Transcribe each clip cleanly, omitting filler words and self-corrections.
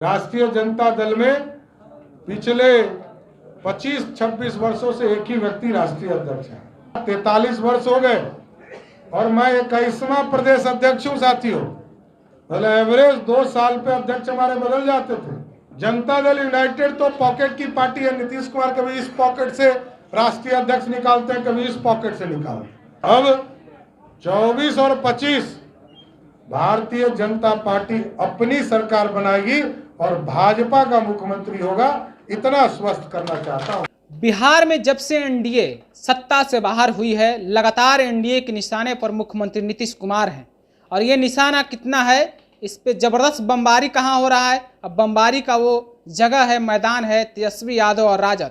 राष्ट्रीय जनता दल में पिछले 25-26 वर्षों से एक ही व्यक्ति राष्ट्रीय अध्यक्ष है। 43 वर्ष हो गए और मैं 21वां प्रदेश अध्यक्ष हूँ साथियों। पहले एवरेज 2 साल पे अध्यक्ष हमारे बदल जाते थे। जनता दल यूनाइटेड तो पॉकेट की पार्टी है। नीतीश कुमार कभी इस पॉकेट से राष्ट्रीय अध्यक्ष निकालते हैं, कभी इस पॉकेट से निकालते हैं। अब 24 और 25 भारतीय जनता पार्टी अपनी सरकार बनाएगी और भाजपा का मुख्यमंत्री होगा, इतना स्वस्थ करना चाहता हूं। बिहार में जब से एनडीए सत्ता से बाहर हुई है, लगातार एनडीए के निशाने पर मुख्यमंत्री नीतीश कुमार हैं। और ये निशाना कितना है, इस पे जबरदस्त बमबारी कहाँ हो रहा है। अब बमबारी का वो जगह है, मैदान है तेजस्वी यादव और राजद।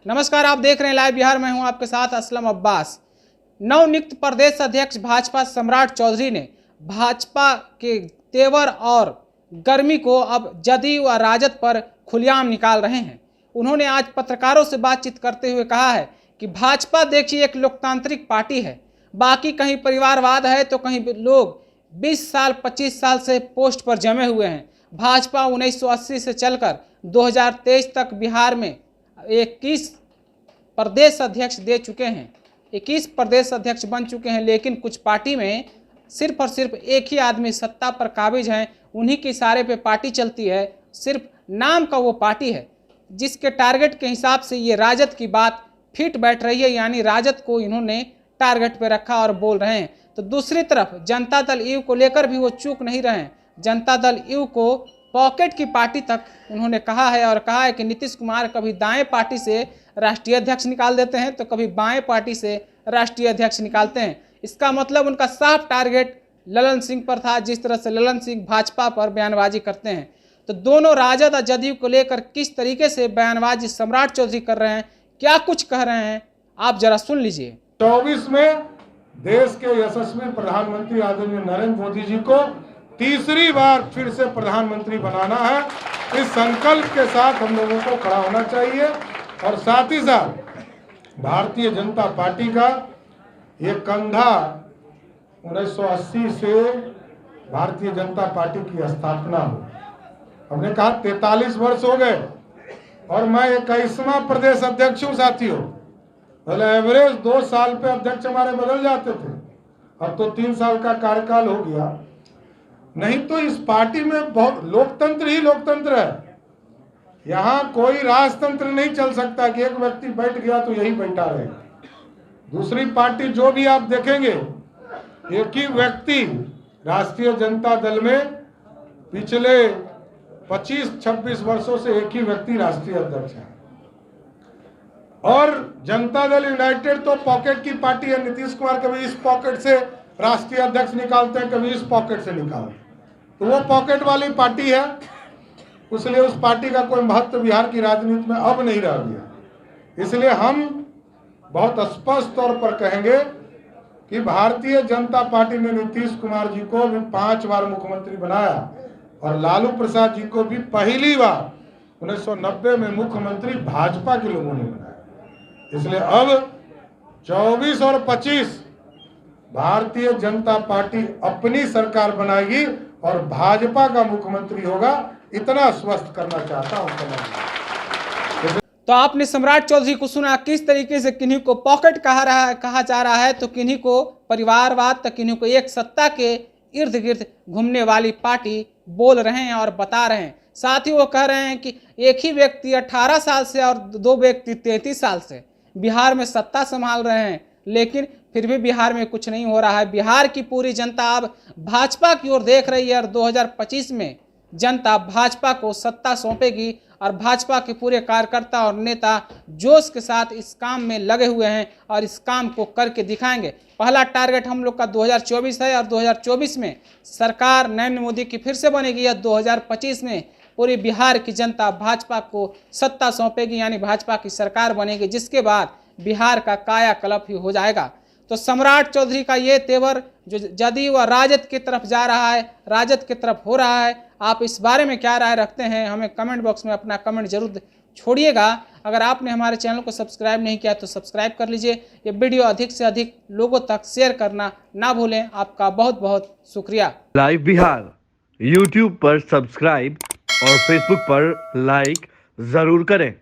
नमस्कार, आप देख रहे हैं लाइव बिहार। मैं हूं आपके साथ असलम अब्बास। नवनियुक्त प्रदेश अध्यक्ष भाजपा सम्राट चौधरी ने भाजपा के तेवर और गर्मी को अब जदयू और राजद पर खुलेआम निकाल रहे हैं। उन्होंने आज पत्रकारों से बातचीत करते हुए कहा है कि भाजपा देखिए एक लोकतांत्रिक पार्टी है, बाकी कहीं परिवारवाद है तो कहीं लोग 20 साल 25 साल से पोस्ट पर जमे हुए हैं। भाजपा 1980 से चलकर 2023 तक बिहार में 21 प्रदेश अध्यक्ष दे चुके हैं, 21 प्रदेश अध्यक्ष बन चुके हैं। लेकिन कुछ पार्टी में सिर्फ और सिर्फ एक ही आदमी सत्ता पर काबिज हैं, उन्हीं के इशारे पे पार्टी चलती है। सिर्फ नाम का वो पार्टी है जिसके टारगेट के हिसाब से ये राजद की बात फिट बैठ रही है, यानी राजद को इन्होंने टारगेट पे रखा और बोल रहे हैं। तो दूसरी तरफ जनता दल यू को लेकर भी वो चूक नहीं रहे हैं। जनता दल यू को पॉकेट की पार्टी तक उन्होंने कहा है और कहा है कि नीतीश कुमार कभी दाएं पार्टी से राष्ट्रीय अध्यक्ष निकाल देते हैं तो कभी बाएं पार्टी से राष्ट्रीय अध्यक्ष निकालते हैं। इसका मतलब उनका साफ टारगेट ललन सिंह पर था, जिस तरह से ललन सिंह भाजपा पर बयानबाजी करते हैं। तो दोनों राजद और जदयू को लेकर किस तरीके से बयानबाजी सम्राट चौधरी कर रहे हैं, क्या कुछ कह रहे हैं, आप जरा सुन लीजिए। 24 में देश के यशस्वी प्रधानमंत्री आदरणीय नरेंद्र मोदी जी को तीसरी बार फिर से प्रधानमंत्री बनाना है। इस संकल्प के साथ हम लोगों को खड़ा होना चाहिए और साथ ही साथ भारतीय जनता पार्टी का ये कंधा 1980 से भारतीय जनता पार्टी की स्थापना हो। हमने कहा 43 वर्ष हो गए और मैं 21वां प्रदेश अध्यक्ष हूँ साथियों। पहले एवरेज 2 साल पे अध्यक्ष हमारे बदल जाते थे, अब तो 3 साल का कार्यकाल हो गया। नहीं तो इस पार्टी में बहुत लोकतंत्र ही लोकतंत्र है। यहाँ कोई राजतंत्र नहीं चल सकता कि एक व्यक्ति बैठ गया तो यही बैठा रहेगा। दूसरी पार्टी जो भी आप देखेंगे, एक ही व्यक्ति राष्ट्रीय जनता दल में पिछले 25-26 वर्षों से एक ही व्यक्ति राष्ट्रीय अध्यक्ष है। और जनता दल यूनाइटेड तो पॉकेट की पार्टी है। नीतीश कुमार कभी इस पॉकेट से राष्ट्रीय अध्यक्ष निकालते हैं, कभी इस पॉकेट से निकालते हैं। तो वो पॉकेट वाली पार्टी है, इसलिए उस पार्टी का कोई महत्व बिहार की राजनीति में अब नहीं रह गया। इसलिए हम बहुत स्पष्ट तौर पर कहेंगे कि भारतीय जनता पार्टी ने नीतीश कुमार जी को भी 5 बार मुख्यमंत्री बनाया और लालू प्रसाद जी को भी पहली बार 1990 में मुख्यमंत्री भाजपा के लोगों ने बनाया। इसलिए अब 24 और 25 भारतीय जनता पार्टी अपनी सरकार बनाएगी और भाजपा का मुख्यमंत्री होगा, इतना स्वस्थ करना चाहता हूं। तो आपने सम्राट चौधरी को सुना किस तरीके से किन्हीं को पॉकेट कहा जा रहा है, तो किन्हीं को परिवारवाद, तो किन्हीं को एक सत्ता के इर्द गिर्द घूमने वाली पार्टी बोल रहे हैं और बता रहे हैं। साथ ही वो कह रहे हैं कि एक ही व्यक्ति 18 साल से और 2 व्यक्ति 33 साल से बिहार में सत्ता संभाल रहे हैं, लेकिन फिर भी बिहार में कुछ नहीं हो रहा है। बिहार की पूरी जनता अब भाजपा की ओर देख रही है और 2025 में जनता भाजपा को सत्ता सौंपेगी और भाजपा के पूरे कार्यकर्ता और नेता जोश के साथ इस काम में लगे हुए हैं और इस काम को करके दिखाएंगे। पहला टारगेट हम लोग का 2024 है और 2024 में सरकार नरेंद्र मोदी की फिर से बनेगी और 2025 में पूरी बिहार की जनता भाजपा को सत्ता सौंपेगी, यानी भाजपा की सरकार बनेगी, जिसके बाद बिहार का कायाकल्प ही हो जाएगा। तो सम्राट चौधरी का ये तेवर जो जदयू व राजद की तरफ जा रहा है, राजद की तरफ हो रहा है, आप इस बारे में क्या राय रखते हैं, हमें कमेंट बॉक्स में अपना कमेंट जरूर छोड़िएगा। अगर आपने हमारे चैनल को सब्सक्राइब नहीं किया तो सब्सक्राइब कर लीजिए। ये वीडियो अधिक से अधिक लोगों तक शेयर करना ना भूलें। आपका बहुत बहुत शुक्रिया। लाइव बिहार यूट्यूब पर सब्सक्राइब और फेसबुक पर लाइक जरूर करें।